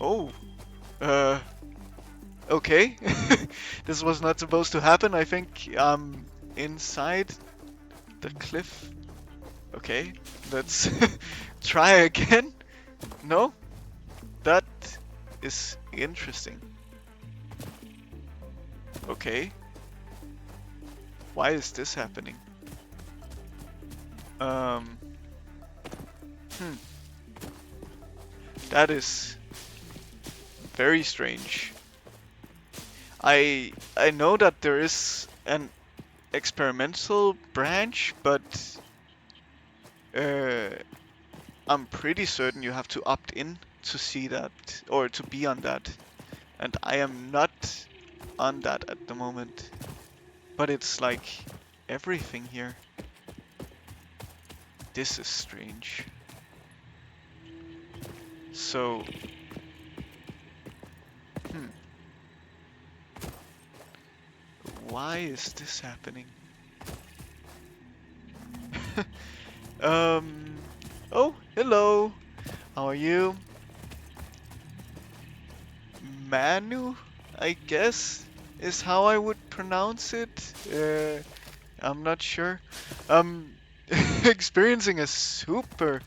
Oh, uh, okay. This was not supposed to happen. I think I'm inside the cliff. Okay, let's try again. No, that is interesting. Okay, why is this happening? Um, hmm, that is very strange. I know that there is an experimental branch, but uh, I'm pretty certain you have to opt in to see that or to be on that. And I am not on that at the moment. But it's like everything here. This is strange. So, hmm. Why is this happening? um, oh, hello. How are you? Manu, I guess, is how I would pronounce it. I'm not sure. I'm experiencing a super.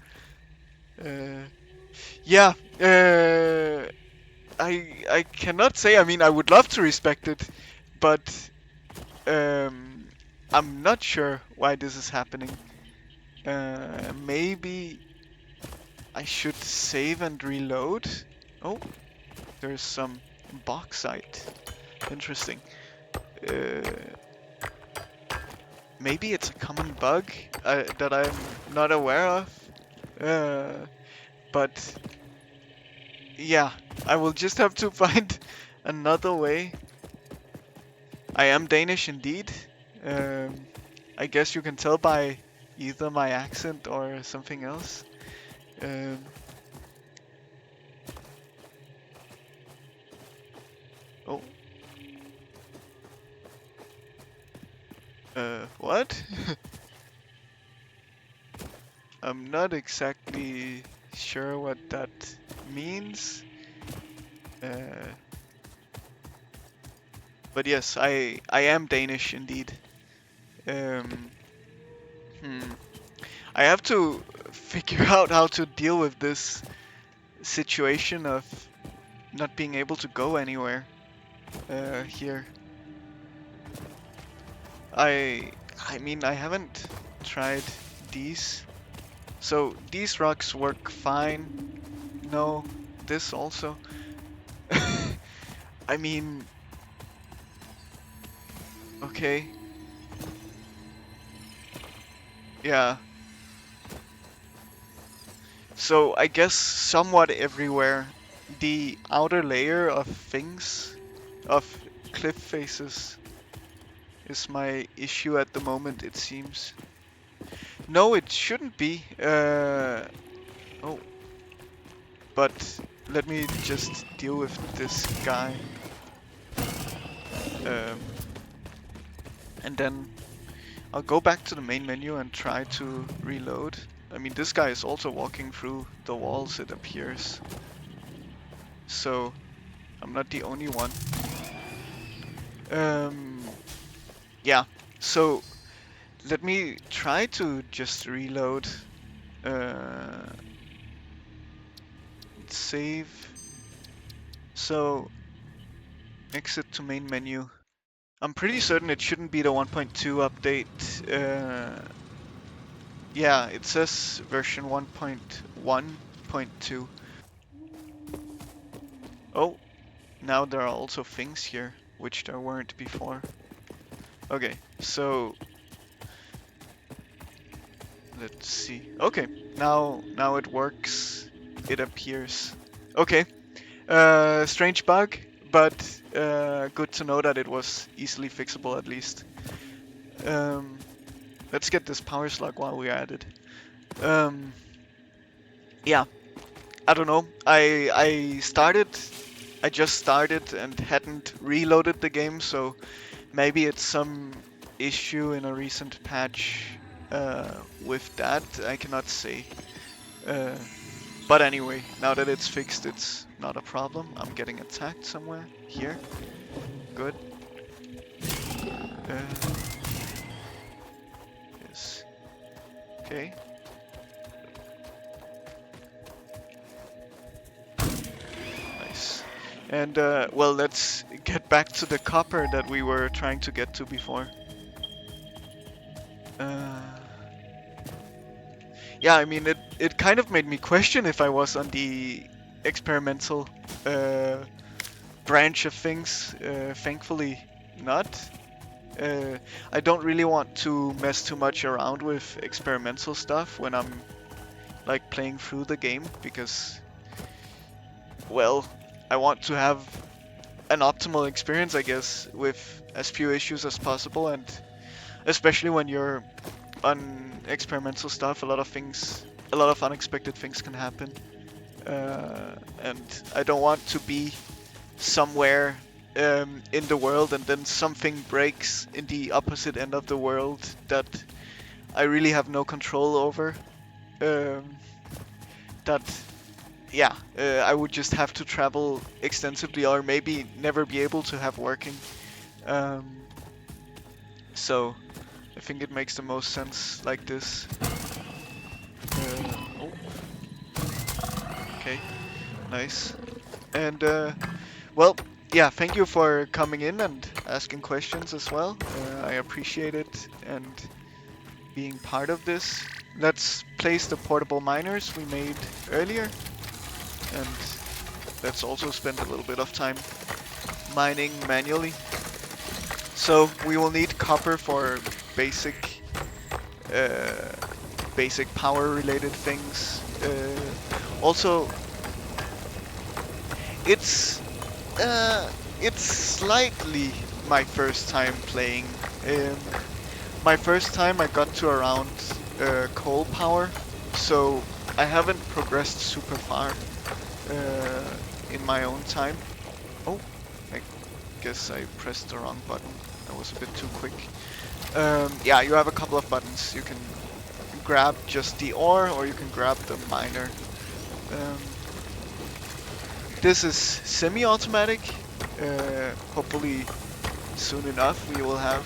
Uh, yeah. I cannot say. I mean, I would love to respect it, but um, I'm not sure why this is happening. Maybe I should save and reload. Oh, there's some bauxite. Interesting. Uh, Maybe it's a common bug that I'm not aware of. Uh, but yeah, I will just have to find another way. I am Danish indeed. Um, I guess you can tell by either my accent or something else. Um, oh, what? I'm not exactly sure what that means. Uh, but yes, I am Danish indeed. Um, hmm. I have to figure out how to deal with this situation of not being able to go anywhere here. I I mean I haven't tried these. So these rocks work fine. No, this also. I mean, okay. Yeah. So I guess somewhat everywhere the outer layer of things, of cliff faces, is my issue at the moment, it seems. No, it shouldn't be. Oh, but let me just deal with this guy. Um, and then I'll go back to the main menu and try to reload. I mean, this guy is also walking through the walls, it appears. So, I'm not the only one. Um, yeah, so let me try to just reload. Uh, save. So, exit to main menu. I'm pretty certain it shouldn't be the 1.2 update. Yeah, it says version 1.1.2. Oh, now there are also things here, which there weren't before. Okay, so let's see. Okay, now it works. It appears. Okay, strange bug, but good to know that it was easily fixable at least. Let's get this power slug while we're at it. Yeah, I don't know. I just started and hadn't reloaded the game, so maybe it's some issue in a recent patch with that. I cannot say. Uh, But anyway, now that it's fixed, it's not a problem. I'm getting attacked somewhere. Here. Good. Yes. Okay. Nice. And, well, let's get back to the copper that we were trying to get to before. Uh, yeah, I mean, it kind of made me question if I was on the experimental branch of things. Thankfully, not. I don't really want to mess too much around with experimental stuff when I'm like playing through the game because, well, I want to have an optimal experience, I guess, with as few issues as possible, and especially when you're on experimental stuff, a lot of unexpected things can happen, and I don't want to be somewhere in the world and then something breaks in the opposite end of the world that I really have no control over. Um, that, yeah, I would just have to travel extensively or maybe never be able to have working. Um, so I think it makes the most sense like this. Oh, okay, nice. And well, yeah, thank you for coming in and asking questions as well. I appreciate it and being part of this. Let's place the portable miners we made earlier, and let's also spend a little bit of time mining manually. So we will need copper for basic, uh, basic power-related things. Also, it's it's slightly my first time playing. Um, my first time I got to around coal power, so I haven't progressed super far in my own time. Oh, I guess I pressed the wrong button. That was a bit too quick. Yeah, you have a couple of buttons. You can grab just the ore, or you can grab the miner. Um, this is semi-automatic. Hopefully soon enough we will have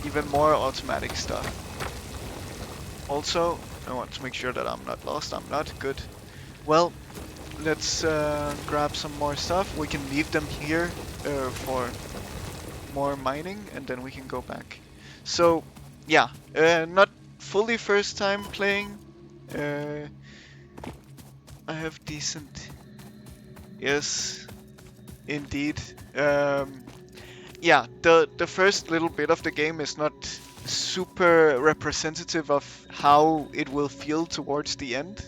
even more automatic stuff. Also, I want to make sure that I'm not lost. I'm not. Good. Well, let's grab some more stuff. We can leave them here for more mining, and then we can go back. So, yeah, not fully first time playing. I have decent... Yes, indeed. Yeah, the first little bit of the game is not super representative of how it will feel towards the end,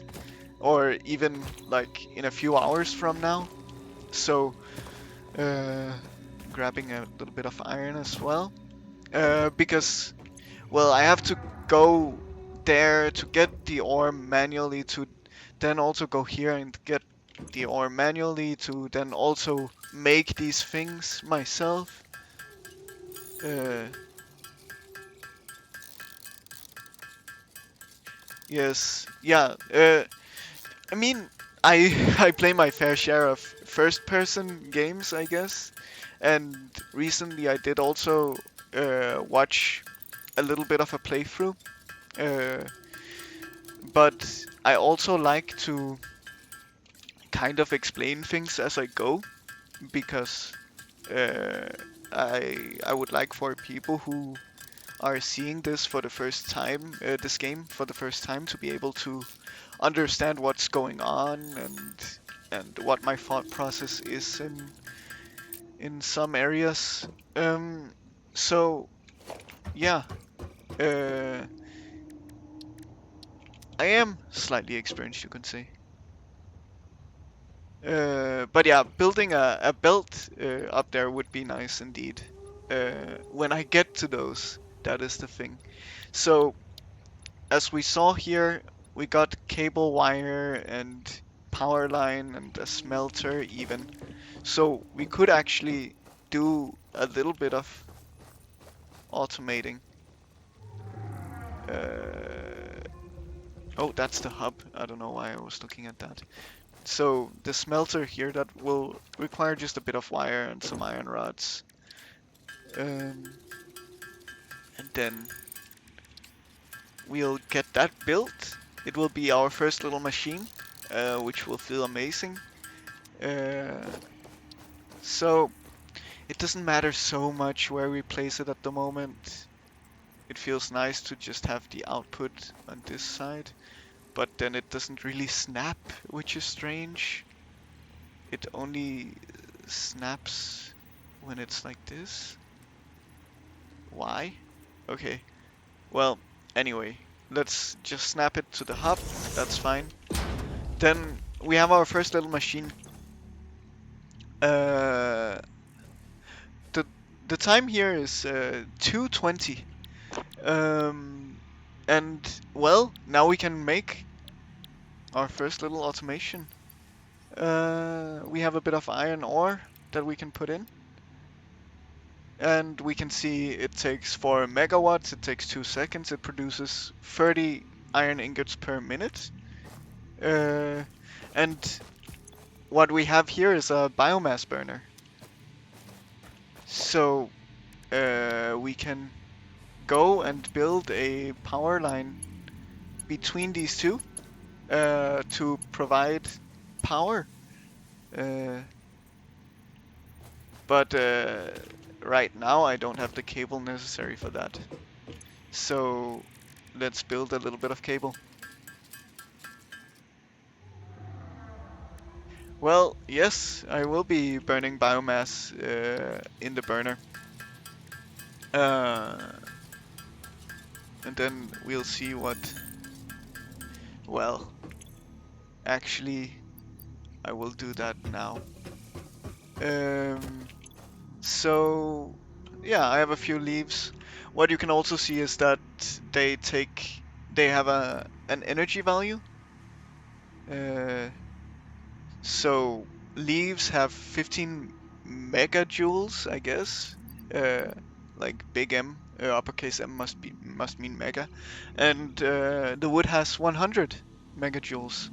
or even like in a few hours from now. So, grabbing a little bit of iron as well, because, well, I have to go there to get the ore manually, to then also go here and get the ore manually, to then also make these things myself. Yes, yeah. I mean, I I play my fair share of first-person games, I guess, and recently I did also watch a little bit of a playthrough. Uh, but I also like to kind of explain things as I go, because uh, I would like for people who are seeing this for the first time, this game for the first time, to be able to understand what's going on and what my thought process is in some areas. So yeah, uh, I am slightly experienced, you can say. But yeah, building a belt up there would be nice indeed. When I get to those, that is the thing. So, as we saw here, we got cable wire and power line and a smelter even. So we could actually do a little bit of automating. Uh, Oh, that's the hub. I don't know why I was looking at that. So the smelter here, that will require just a bit of wire and some iron rods. And then we'll get that built. It will be our first little machine, which will feel amazing. Uh, so it doesn't matter so much where we place it at the moment. It feels nice to just have the output on this side, but then it doesn't really snap, which is strange. It only snaps when it's like this. Why? Okay. Well, anyway, let's just snap it to the hub. That's fine. Then we have our first little machine. Uh, the the time here is 2:20. Um, and well, now we can make our first little automation. We have a bit of iron ore that we can put in. And we can see it takes 4 megawatts, it takes 2 seconds, it produces 30 iron ingots per minute. And what we have here is a biomass burner. So we can go and build a power line between these two to provide power. But right now I don't have the cable necessary for that. So let's build a little bit of cable. Well, yes, I will be burning biomass in the burner. And then we'll see what... Well, actually, I will do that now. So, yeah, I have a few leaves. What you can also see is that they have an energy value. So leaves have 15 megajoules, I guess. Like big M, uppercase M must mean mega, and the wood has 100 megajoules.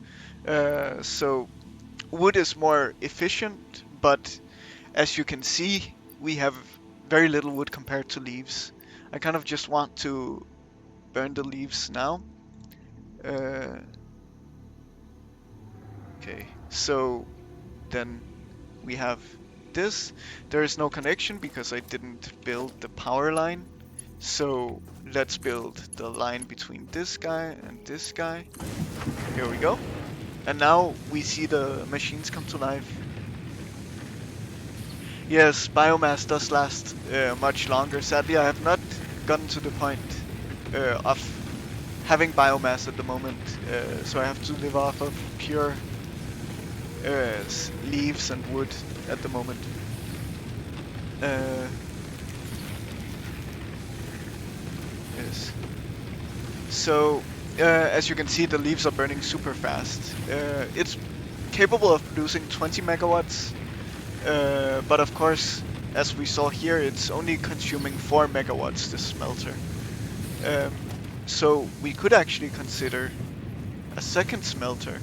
So wood is more efficient, but as you can see, we have very little wood compared to leaves. I kind of just want to burn the leaves now. Okay, so then we have this. There is no connection because I didn't build the power line. So let's build the line between this guy and this guy. Here we go. And now we see the machines come to life. Yes, biomass does last much longer. Sadly, I have not gotten to the point of having biomass at the moment, so I have to live off of pure leaves and wood at the moment. Yes. So, as you can see, the leaves are burning super fast. It's capable of producing 20 megawatts, but of course, as we saw here, it's only consuming 4 megawatts, this smelter. So we could actually consider a second smelter.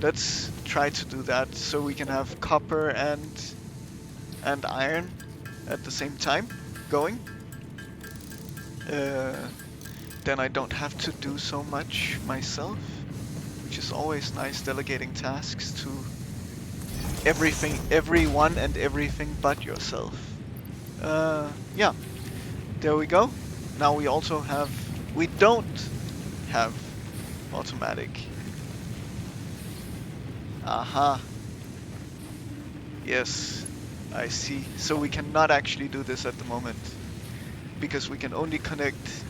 Let's try to do that so we can have copper and iron at the same time going. Then I don't have to do so much myself, which is always nice, delegating tasks to everyone and everything but yourself. Yeah, there we go. Now we don't have automatic. Aha. Yes, I see. So we cannot actually do this at the moment, because we can only connect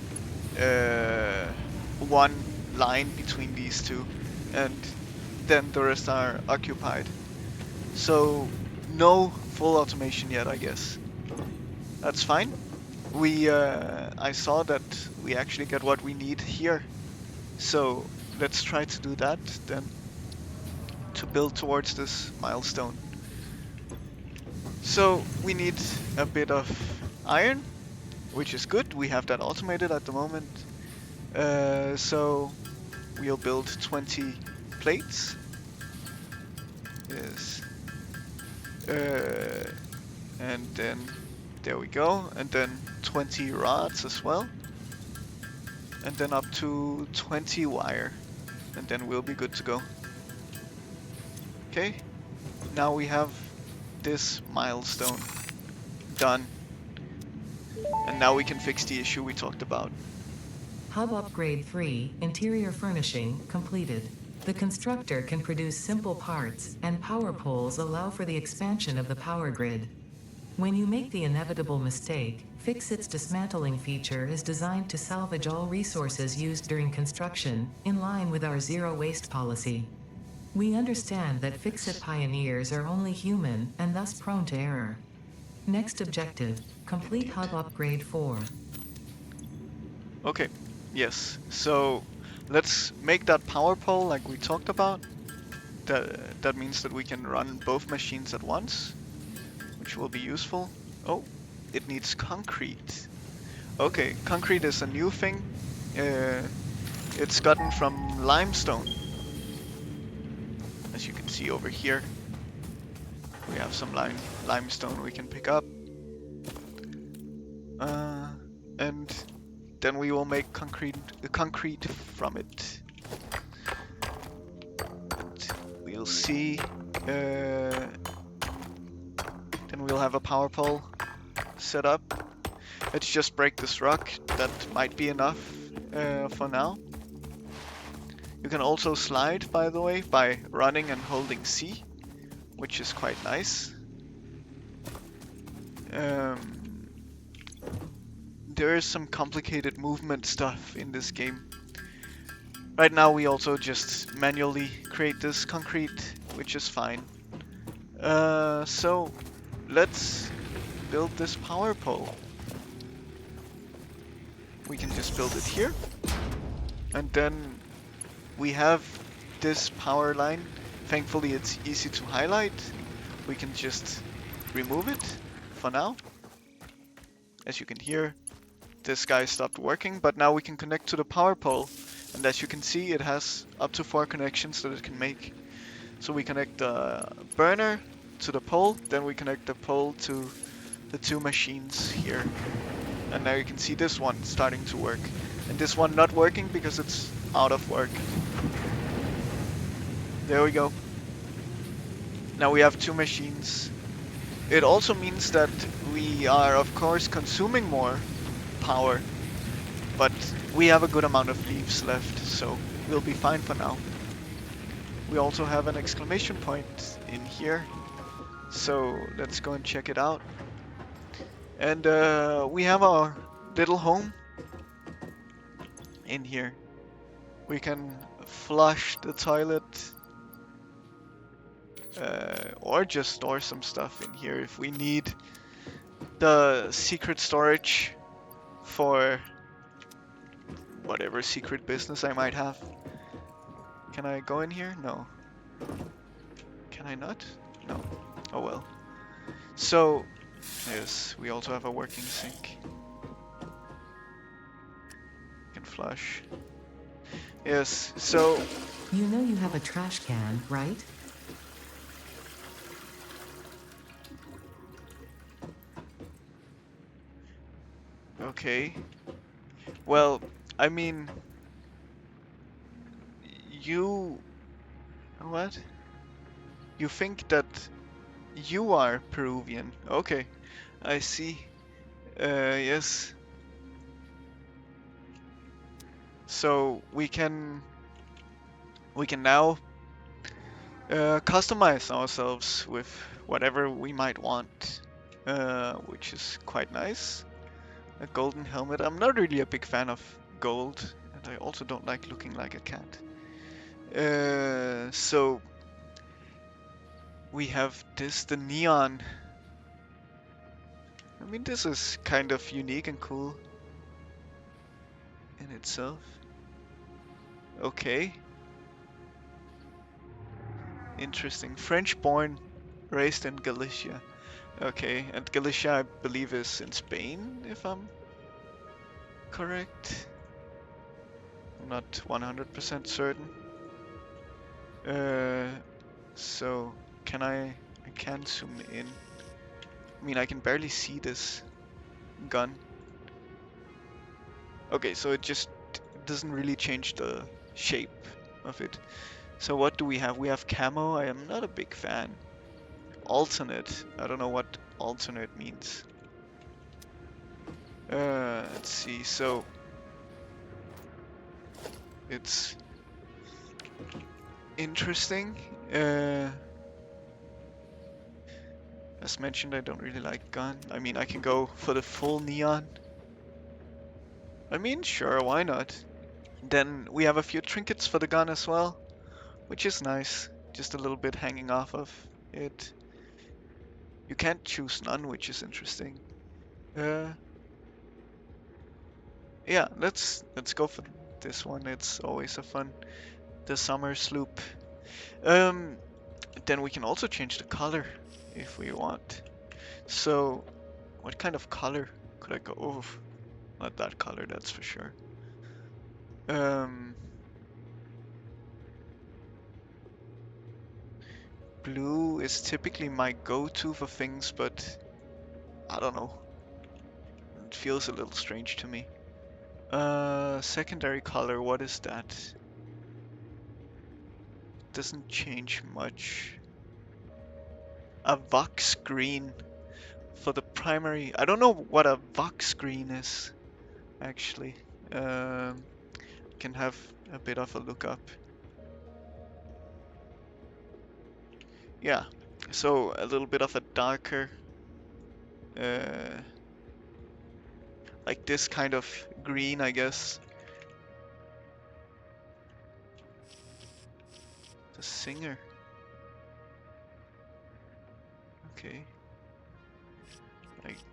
one line between these two, and then the rest are occupied. So no full automation yet, I guess. That's fine. I saw that we actually get what we need here. So let's try to do that then, to build towards this milestone. So we need a bit of iron, which is good. We have that automated at the moment. So we'll build 20 plates. Yes. And then there we go. And then 20 rods as well. And then up to 20 wire. And then we'll be good to go. Okay. Now we have this milestone done. And now we can fix the issue we talked about. Hub Upgrade 3, Interior Furnishing, completed. The constructor can produce simple parts, and power poles allow for the expansion of the power grid. When you make the inevitable mistake, Fix-It's dismantling feature is designed to salvage all resources used during construction, in line with our zero-waste policy. We understand that Fix-It pioneers are only human, and thus prone to error. Next objective, complete Hub Upgrade 4. Okay, yes. So let's make that power pole like we talked about. That means that we can run both machines at once, which will be useful. Oh, it needs concrete. Okay, concrete is a new thing. It's gotten from limestone. As you can see over here, we have some limestone we can pick up. And then we will make concrete from it. And we'll see. Then we'll have a power pole set up. Let's just break this rock. That might be enough for now. You can also slide, by the way, by running and holding C, which is quite nice. There is some complicated movement stuff in this game. Right now we also just manually create this concrete, which is fine. So let's build this power pole. We can just build it here. And then we have this power line. Thankfully it's easy to highlight. We can just remove it for now. As you can hear, this guy stopped working, but now we can connect to the power pole. And as you can see, it has up to 4 connections that it can make. So we connect the burner to the pole, then we connect the pole to the 2 machines here. And now you can see this one starting to work. And this one not working because it's out of work. There we go. Now we have 2 machines. It also means that we are, of course, consuming more power. But we have a good amount of leaves left, so we'll be fine for now. We also have an exclamation point in here. So let's go and check it out. And we have our little home in here. We can flush the toilet. Or just store some stuff in here if we need the secret storage for whatever secret business I might have. Can I go in here? No. Can I not? No. Oh well. So, yes, we also have a working sink. Can flush. Yes, so... You know you have a trash can, right? Okay. Well, I mean... You... What? You think that you are Peruvian? Okay, I see. Yes. So we can now customize ourselves with whatever we might want, which is quite nice. A golden helmet. I'm not really a big fan of gold, and I also don't like looking like a cat. So we have this, the neon. I mean, this is kind of unique and cool in itself. Okay. Interesting. French-born, raised in Galicia. Okay, and Galicia, I believe, is in Spain, if I'm correct. not 100% certain. Uh, so can I can zoom in. I mean, I can barely see this gun. Okay, so it just doesn't really change the shape of it. So what do we have? We have camo. I am not a big fan. Alternate. I don't know what alternate means. Let's see. So it's interesting. As mentioned, I don't really like gun. I mean, I can go for the full neon. I mean, sure, why not? Then we have a few trinkets for the gun as well, which is nice. Just a little bit hanging off of it. You can't choose none, which is interesting. Uh, yeah, let's go for this one. It's always a fun. The summer sloop. Um, then we can also change the color if we want. So, what kind of color could I go? Oh, not that color, that's for sure. Um, blue is typically my go-to for things, but I don't know. It feels a little strange to me. Secondary color, what is that? Doesn't change much. A Vox green for the primary. I don't know what a Vox green is, actually. Can have a bit of a look up. Yeah, so a little bit of a darker, uh, like this kind of green, I guess. The singer. Okay.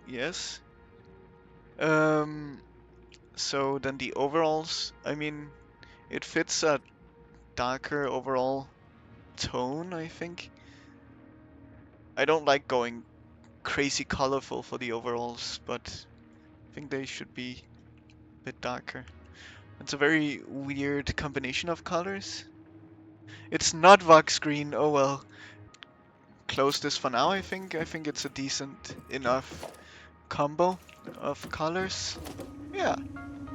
Yes. Um, so then the overalls, I mean, it fits a darker overall tone, I think. I don't like going crazy colorful for the overalls, but I think they should be a bit darker. It's a very weird combination of colors. It's not Vox green, oh well. Close this for now, I think. I think it's a decent enough combo of colors. Yeah,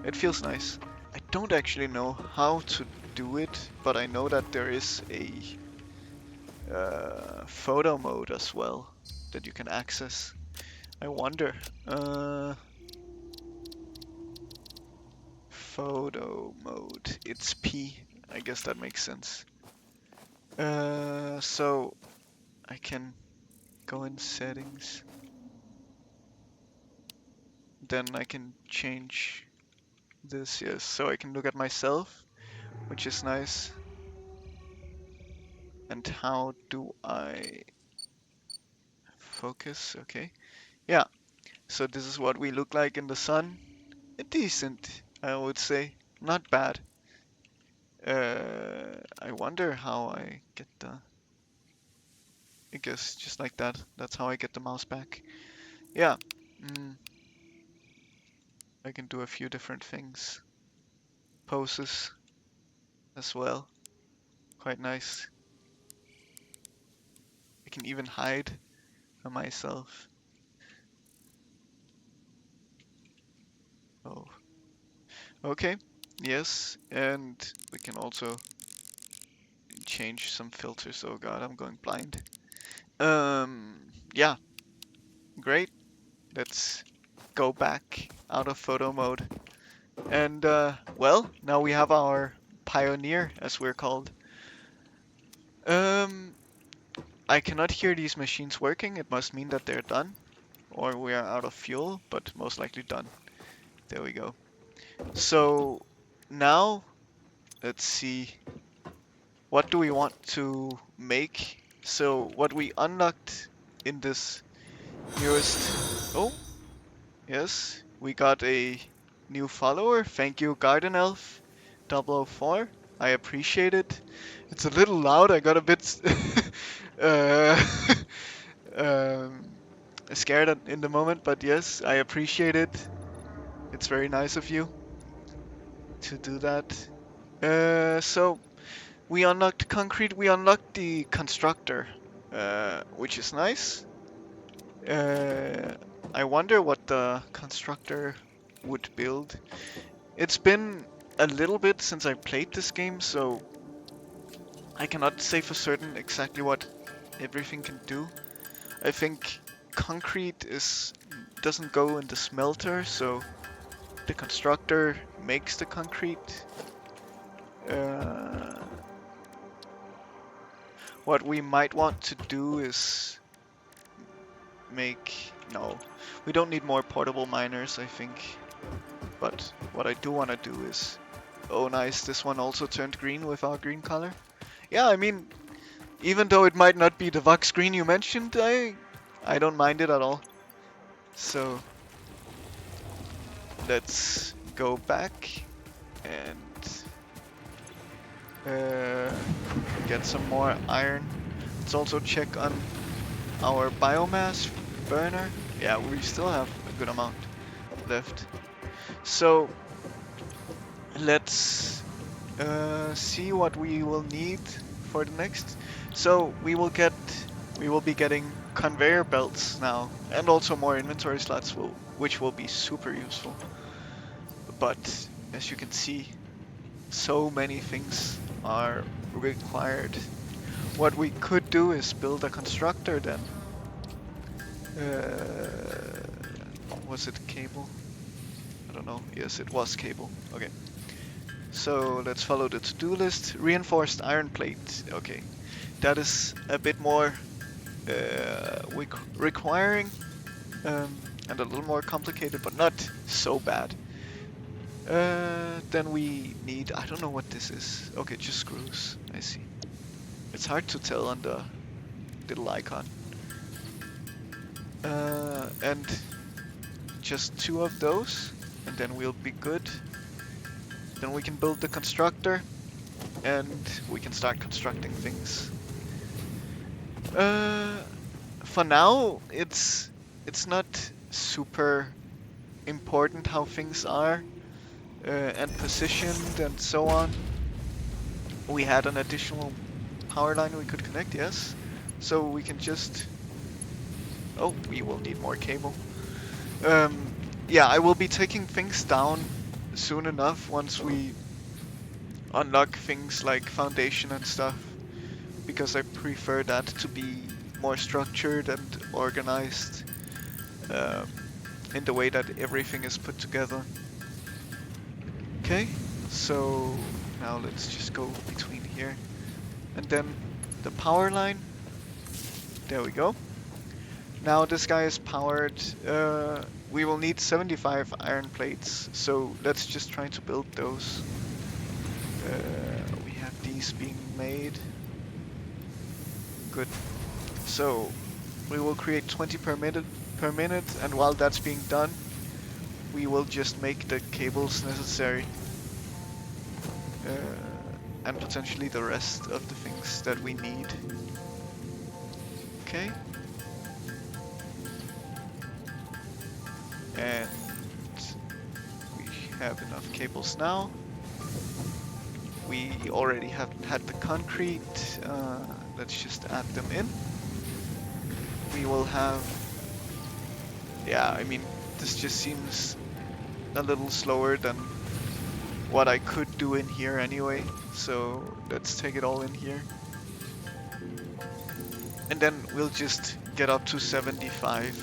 it feels nice. I don't actually know how to do it, but I know that there is a photo mode as well that you can access. I wonder. Photo mode. It's P. I guess that makes sense. So I can go in settings. Then I can change this, yes. So I can look at myself, which is nice. And how do I focus? Okay. Yeah. So this is what we look like in the sun. Decent, I would say. Not bad. I wonder how I get the... I guess just like that. That's how I get the mouse back. Yeah. Mm, I can do a few different things. Poses as well. Quite nice. I can even hide from myself. Oh. Okay. Yes. And we can also change some filters. Oh god, I'm going blind. Yeah. Great. Let's go back out of photo mode. And, well, now we have our Pioneer, as we're called. Um, I cannot hear these machines working. It must mean that they're done. Or we are out of fuel, but most likely done. There we go. So, now, let's see. What do we want to make? So, what we unlocked in this newest... Oh, yes. We got a new follower. Thank you, Garden Elf 004. I appreciate it. It's a little loud. I got a bit uh, um, scared in the moment, but yes, I appreciate it. It's very nice of you to do that. So we unlocked concrete, we unlocked the constructor, which is nice. Uh, I wonder what the constructor would build. It's been a little bit since I played this game, so I cannot say for certain exactly what everything can do. I think concrete is doesn't go in the smelter, so the constructor makes the concrete. Uh, what we might want to do is make... No, we don't need more portable miners, I think. But what I do want to do is... Oh nice, this one also turned green with our green color. Yeah, I mean, even though it might not be the Vox green you mentioned, I don't mind it at all. So let's go back and get some more iron. Let's also check on our biomass burner. Yeah, we still have a good amount left. So let's see what we will need for the next. So we will be getting conveyor belts now, and also more inventory slots, which will be super useful. But as you can see, so many things are required. What we could do is build a constructor then. Was it cable? I don't know. Yes, it was cable. Okay. So let's follow the to-do list. Reinforced iron plate. Okay. That is a bit more requiring and a little more complicated, but not so bad. Then we need... I don't know what this is. Okay, just screws. I see. It's hard to tell on the little icon. And just 2 of those, and then we'll be good. Then we can build the constructor, and we can start constructing things. For now, it's not super important how things are, and positioned and so on. We had an additional power line we could connect, yes. So we can just... Oh, we will need more cable. Yeah, I will be taking things down soon enough once we unlock things like foundation and stuff, because I prefer that to be more structured and organized in the way that everything is put together. Okay, so now let's just go between here. And then the power line. There we go. Now this guy is powered. We will need 75 iron plates, so let's just try to build those. We have these being made. Good. So we will create 20 per minute, and while that's being done, we will just make the cables necessary. And potentially the rest of the things that we need. Okay. And we have enough cables now. We already have had the concrete. Let's just add them in. We will have... Yeah, I mean, this just seems a little slower than what I could do in here anyway. So let's take it all in here. And then we'll just get up to 75.